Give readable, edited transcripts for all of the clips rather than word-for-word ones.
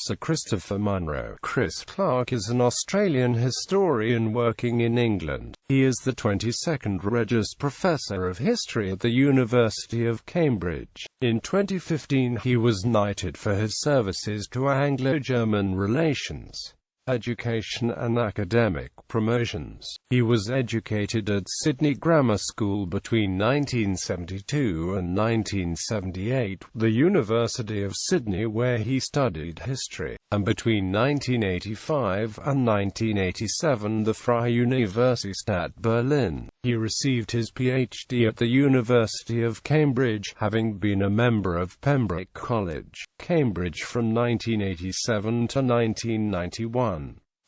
Professor Christopher Munro. Chris Clark is an Australian historian working in England. He is the 22nd Regius Professor of History at the University of Cambridge. In 2015 he was knighted for his services to Anglo-German relations, education and academic promotions. He was educated at Sydney Grammar School between 1972 and 1978, the University of Sydney where he studied history, and between 1985 and 1987 the Freie Universität Berlin. He received his PhD at the University of Cambridge, having been a member of Pembroke College, Cambridge from 1987 to 1991.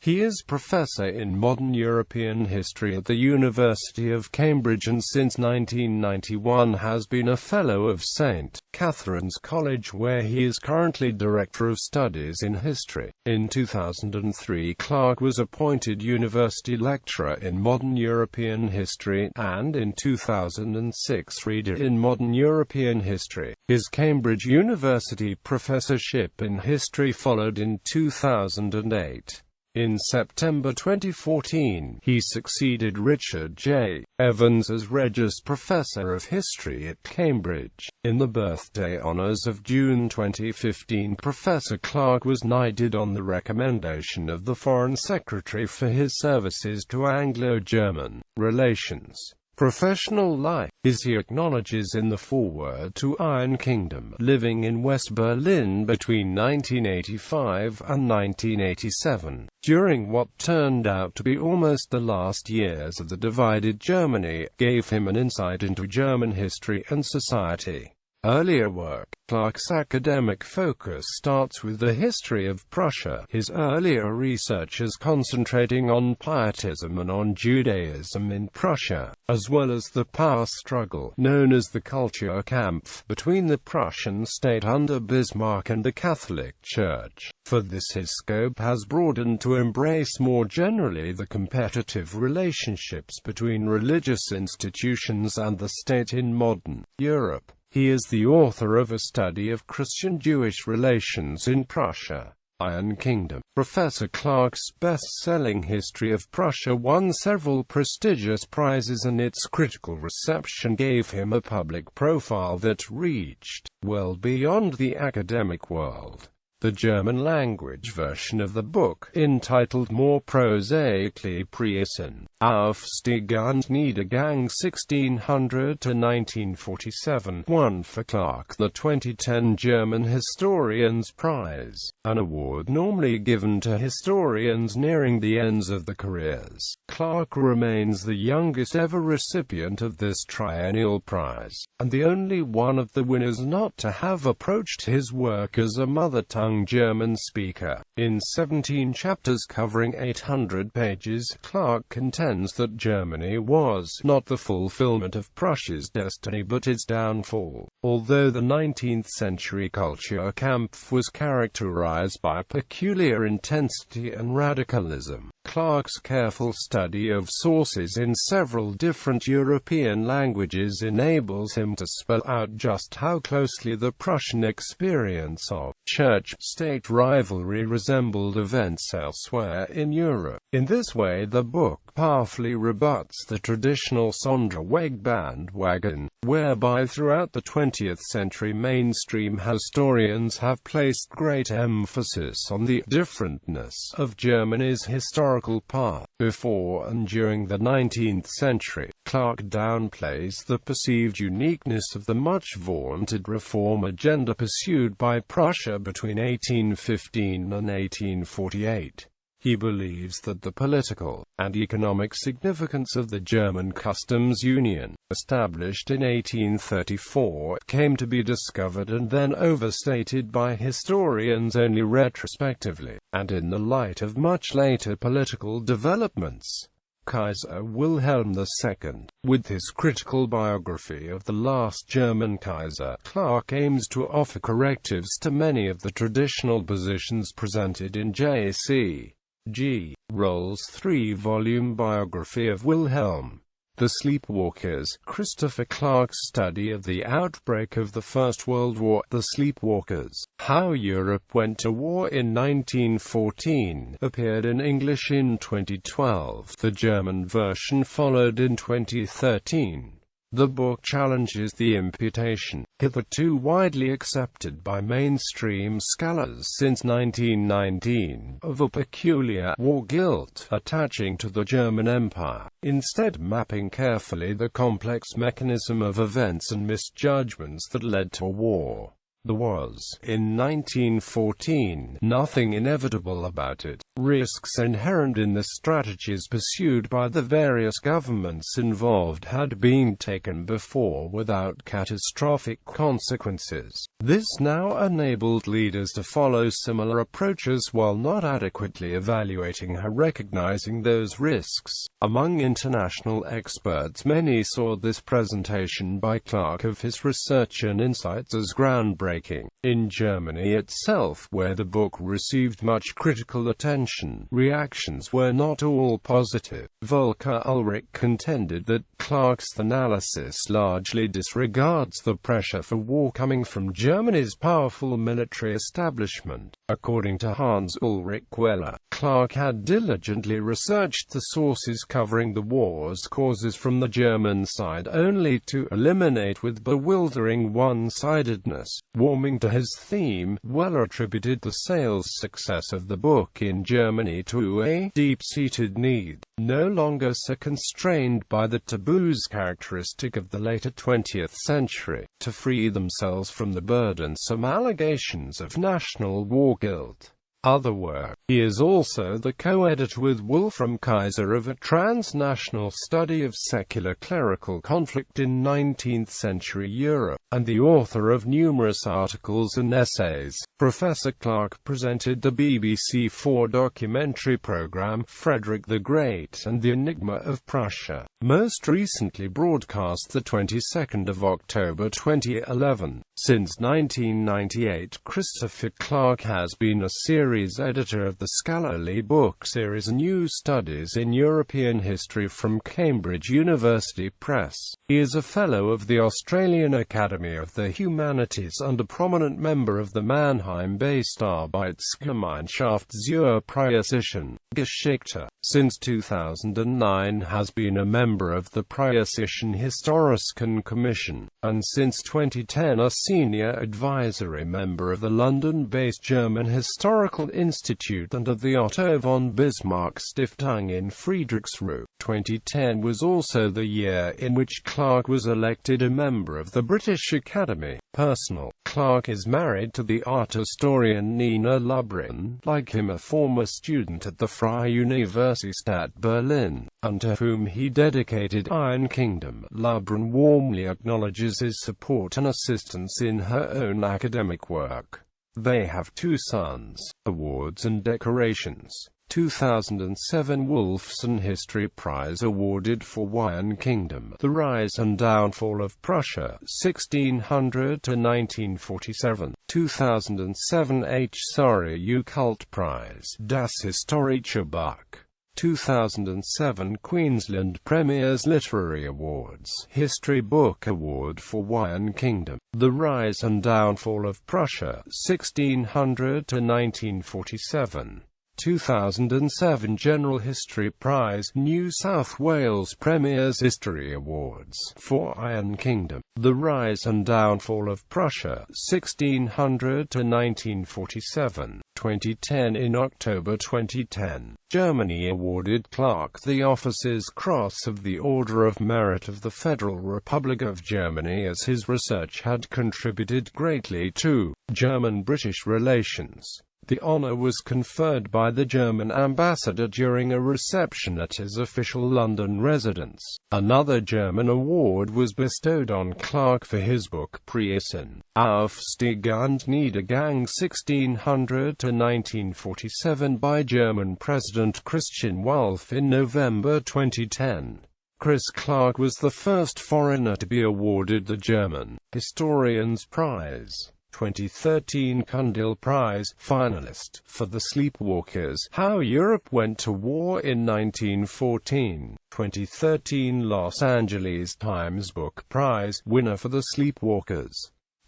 He is Professor in Modern European History at the University of Cambridge and since 1991 has been a Fellow of St. Catherine's College where he is currently Director of Studies in History. In 2003 Clark was appointed University Lecturer in Modern European History, and in 2006 Reader in Modern European History. His Cambridge University Professorship in History followed in 2008. In September 2014, he succeeded Richard J. Evans as Regius Professor of History at Cambridge. In the birthday honours of June 2015, Professor Clark was knighted on the recommendation of the Foreign Secretary for his services to Anglo-German relations. Professional life. He acknowledges in the foreword to Iron Kingdom, living in West Berlin between 1985 and 1987, during what turned out to be almost the last years of the divided Germany, gave him an insight into German history and society. Earlier work. Clark's academic focus starts with the history of Prussia, his earlier researches concentrating on Pietism and on Judaism in Prussia, as well as the power struggle, known as the Kulturkampf, between the Prussian state under Bismarck and the Catholic Church. For this his scope has broadened to embrace more generally the competitive relationships between religious institutions and the state in modern Europe. He is the author of a study of Christian-Jewish relations in Prussia. Iron Kingdom. Professor Clark's best-selling History of Prussia won several prestigious prizes and its critical reception gave him a public profile that reached well beyond the academic world. The German-language version of the book, entitled more prosaically Preußen, Aufstieg und Niedergang 1600 to 1947, won for Clark the 2010 German Historians Prize, an award normally given to historians nearing the ends of their careers. Clark remains the youngest ever recipient of this triennial prize, and the only one of the winners not to have approached his work as a mother-tongue German speaker. In 17 chapters covering 800 pages, Clark contends that Germany was not the fulfillment of Prussia's destiny but its downfall. Although the 19th century Kulturkampf was characterized by peculiar intensity and radicalism, Clark's careful study of sources in several different European languages enables him to spell out just how closely the Prussian experience of church-state rivalry resembled events elsewhere in Europe. In this way the book powerfully rebuts the traditional Sonderweg bandwagon, whereby throughout the 20th century mainstream historians have placed great emphasis on the differentness of Germany's historical path. Before and during the 19th century, Clark downplays the perceived uniqueness of the much-vaunted reform agenda pursued by Prussia between 1815 and 1848. He believes that the political and economic significance of the German customs union, established in 1834, came to be discovered and then overstated by historians only retrospectively, and in the light of much later political developments. Kaiser Wilhelm II. With his critical biography of the last German Kaiser, Clark aims to offer correctives to many of the traditional positions presented in J.C. G. Roll's 3-volume biography of Wilhelm. The Sleepwalkers, Christopher Clark's study of the outbreak of the First World War. The Sleepwalkers, How Europe Went to War in 1914, appeared in English in 2012. The German version followed in 2013. The book challenges the imputation, hitherto widely accepted by mainstream scholars since 1919, of a peculiar war guilt attaching to the German Empire, instead mapping carefully the complex mechanism of events and misjudgments that led to a war. There was, in 1914, nothing inevitable about it. Risks inherent in the strategies pursued by the various governments involved had been taken before without catastrophic consequences. This now enabled leaders to follow similar approaches while not adequately evaluating or recognizing those risks. Among international experts, many saw this presentation by Clark of his research and insights as groundbreaking. In Germany itself, where the book received much critical attention, reactions were not all positive. Volker Ulrich contended that Clark's analysis largely disregards the pressure for war coming from Germany's powerful military establishment. According to Hans Ulrich Weller, Clark had diligently researched the sources covering the war's causes from the German side only to eliminate with bewildering one-sidedness. Warming to his theme, Weller attributed the sales success of the book in Germany to a deep-seated need, no longer so constrained by the taboos characteristic of the later 20th century, to free themselves from the burdensome allegations of national war guilt. Other work. He is also the co-editor with Wolfram Kaiser of A Transnational Study of Secular Clerical Conflict in 19th-Century Europe, and the author of numerous articles and essays. Professor Clark presented the BBC4 documentary programme Frederick the Great and the Enigma of Prussia, most recently broadcast the 22nd of October 2011. Since 1998, Christopher Clark has been a series editor of the scholarly book series New Studies in European History from Cambridge University Press. He is a Fellow of the Australian Academy of the Humanities and a prominent member of the Mannheim-based Arbeitsgemeinschaft zur Preußischen Geschichte. Since 2009 has been a member of the Preußischen Historischen Commission, and since 2010 a senior advisory member of the London-based German Historical Institute and of the Otto von Bismarck Stiftung in Friedrichsruh. 2010 was also the year in which Clark was elected a member of the British Academy. Personal. Clark is married to the art historian Nina Lubrin, like him a former student at the Freie Universität Berlin, and to whom he dedicated Iron Kingdom. Lubrin warmly acknowledges his support and assistance in her own academic work. They have two sons. Awards and decorations. 2007 Wolfson History Prize awarded for Iron Kingdom, The Rise and Downfall of Prussia, 1600 to 1947. 2007 H. Sorry Cult Prize, Das Historische Buch. 2007 Queensland Premier's Literary Awards, History Book Award for Iron Kingdom, The Rise and Downfall of Prussia, 1600 to 1947. 2007 General History Prize, New South Wales Premier's History Awards, for Iron Kingdom, The Rise and Downfall of Prussia, 1600 to 1947. 2010 In October 2010, Germany awarded Clark the Officer's Cross of the Order of Merit of the Federal Republic of Germany as his research had contributed greatly to German-British relations. The honor was conferred by the German ambassador during a reception at his official London residence. Another German award was bestowed on Clark for his book Preußen, Aufstieg und Niedergang 1600 to 1947 by German President Christian Wolff in November 2010. Chris Clark was the first foreigner to be awarded the German Historian's Prize. 2013 Kundil Prize finalist for The Sleepwalkers: How Europe Went to War in 1914. 2013 Los Angeles Times Book Prize winner for The Sleepwalkers.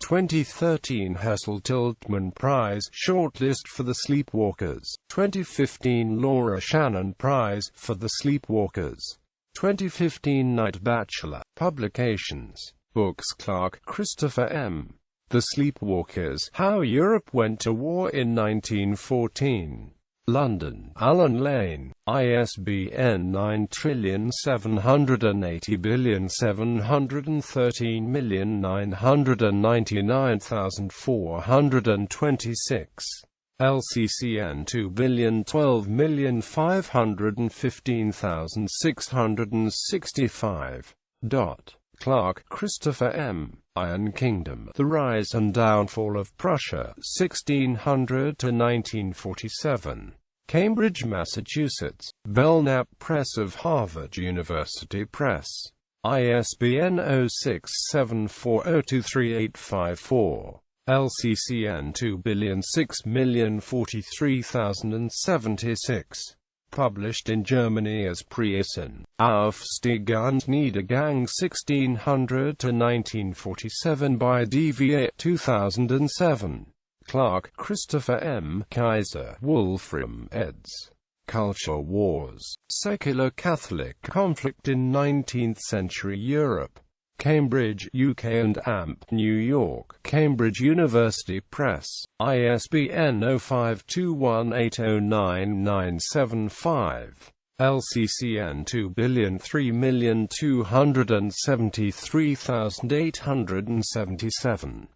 2013 Hessel-Tiltman Prize shortlist for The Sleepwalkers. 2015 Laura Shannon Prize for The Sleepwalkers. 2015 Knight Bachelor. Publications. Books Clark, Christopher M. The Sleepwalkers: How Europe Went to War in 1914. London, Allen Lane, ISBN 9780713,999,426. LCCN 2012,515,665. Clark, Christopher M. Iron Kingdom: The Rise and Downfall of Prussia, 1600 to 1947. Cambridge, Massachusetts. Belknap Press of Harvard University Press. ISBN 0674023854. LCCN 2006043076. Published in Germany as Preußen, Aufstieg und Niedergang 1600 to 1947 by DVA 2007. Clark, Christopher M. Kaiser, Wolfram, eds. Culture Wars, Secular Catholic Conflict in 19th-Century Europe. Cambridge, UK and AMP, New York, Cambridge University Press. ISBN 0521809975. LCCN 2003273877.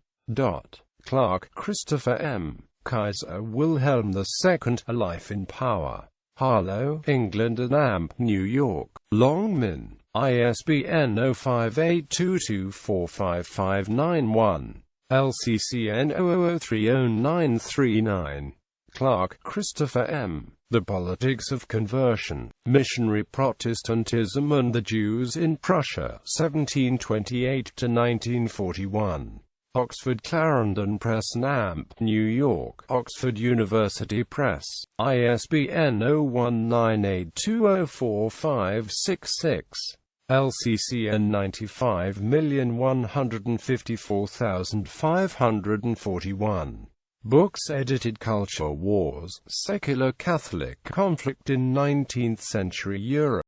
Clark, Christopher M. Kaiser Wilhelm II, A Life in Power. Harlow, England and AMP, New York. Longman. ISBN 0582245591. LCCN 00030939. Clark, Christopher M. The Politics of Conversion, Missionary Protestantism and the Jews in Prussia, 1728 to 1941. Oxford Clarendon Press and AMP, New York, Oxford University Press. ISBN 0198204566. LCCN 95154541. Books edited. Culture Wars, Secular Catholic Conflict in 19th-Century Europe.